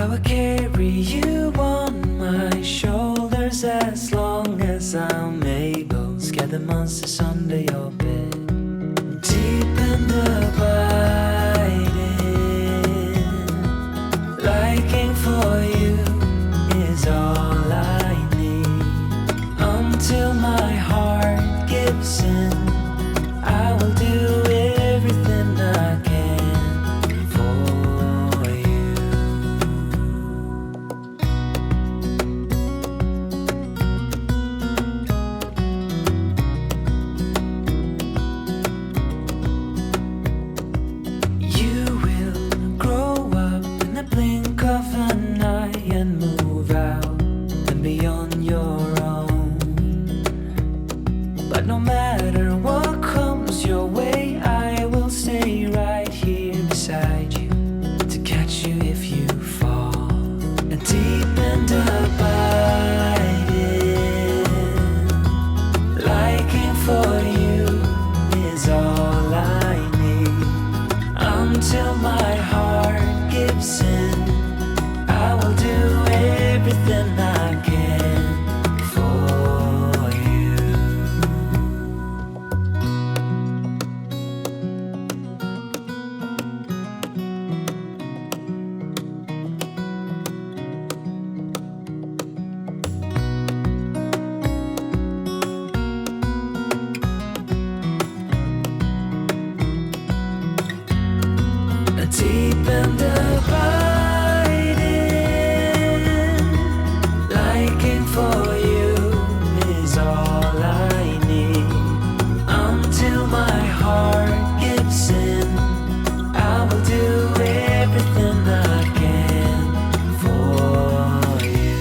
I will carry you on my shoulders as long as I'm able. Scare the monsters under your bed. Deep and abiding, liking for you is all I need. Until my heart gives in, I will do everything I can for you. You will grow up in the blink of an eye and move out and be on your own. But no matter what comes your way, I will stay right here beside you to catch you if you fall. And deep and abiding, liking for you is all I need. Until my heart gives in, I will do everything I can for you. Deep and abiding, liking for you is all I need. Until my heart gives in, I will do everything I can for you.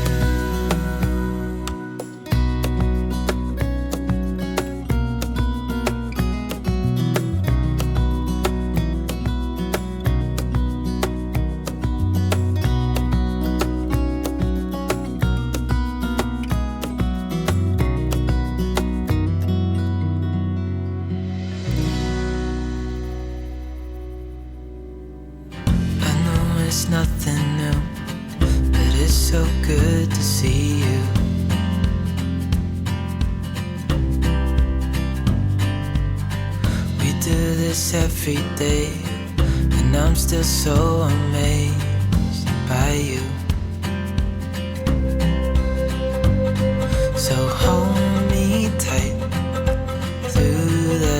I know it's nothing new, but it's so good to see you. We do this every day, and I'm still so amazed by you. So hold me tight through the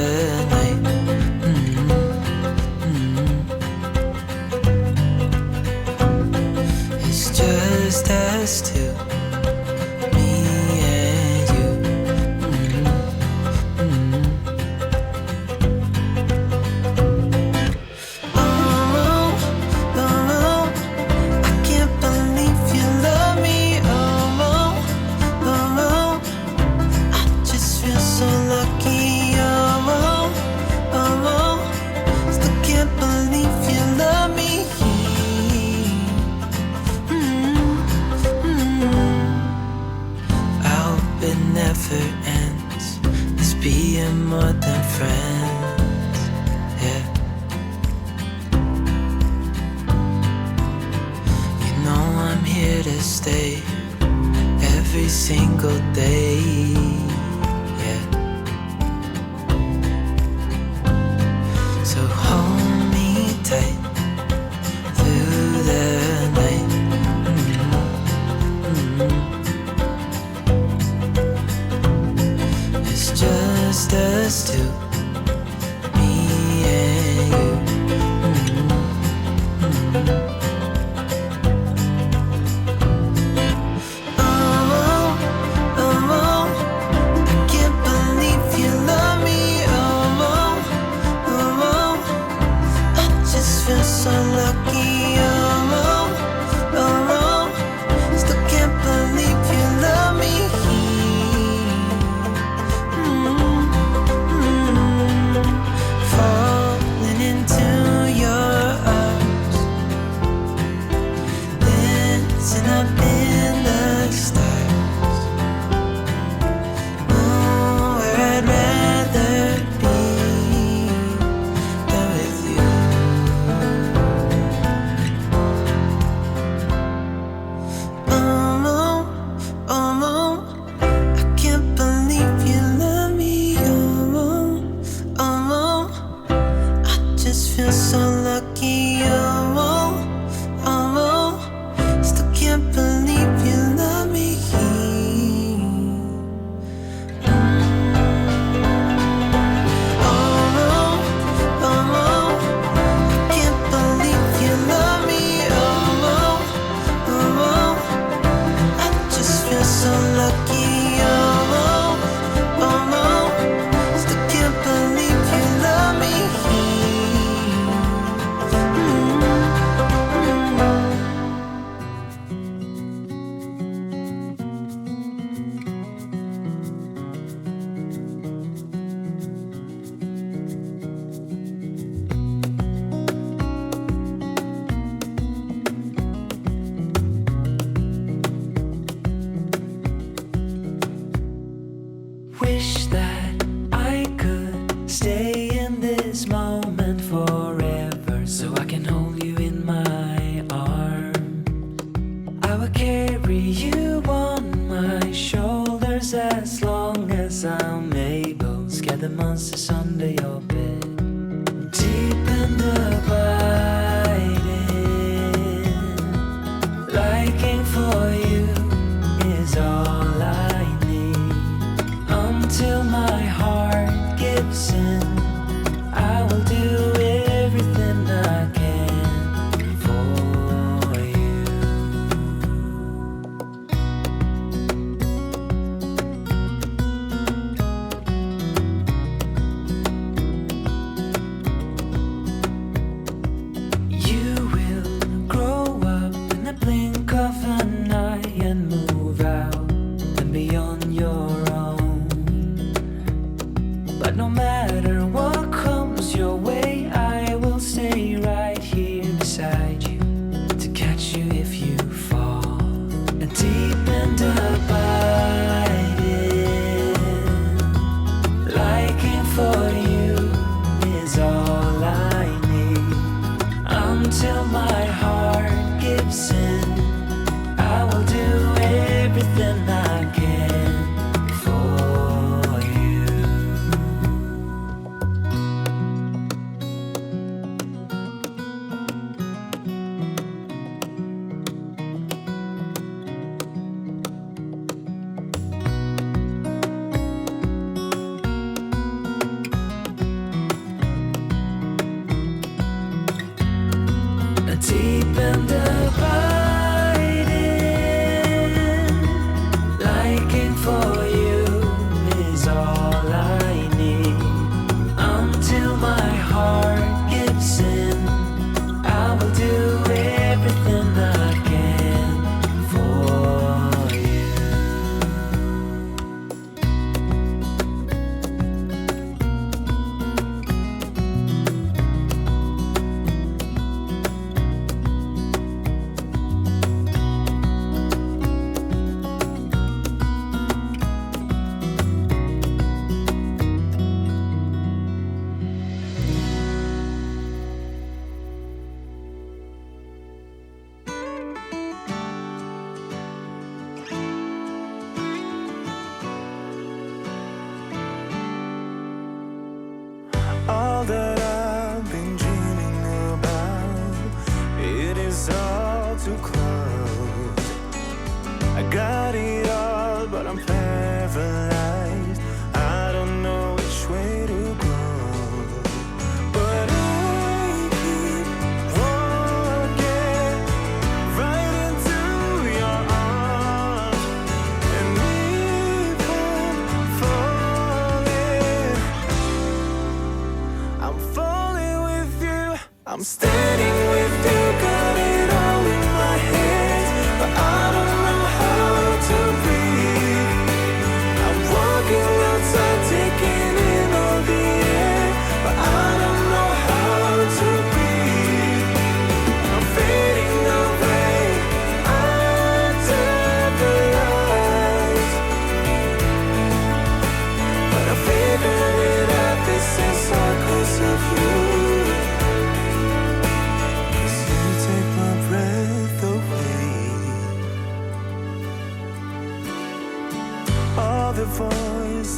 night. It's just us two, me and you. Oh, oh, I can't believe you love me. Oh, oh, I just feel so lucky. Oh, oh, still can't believe you love me. I hope it never ends. It's being more than friends. Yeah. You know I'm here to stay every single day. Yeah. So hold me tight through the night. It's just us two, me and you. Oh, oh,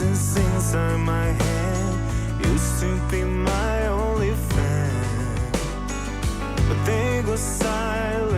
voices inside my head used to be my only friend, but they go silent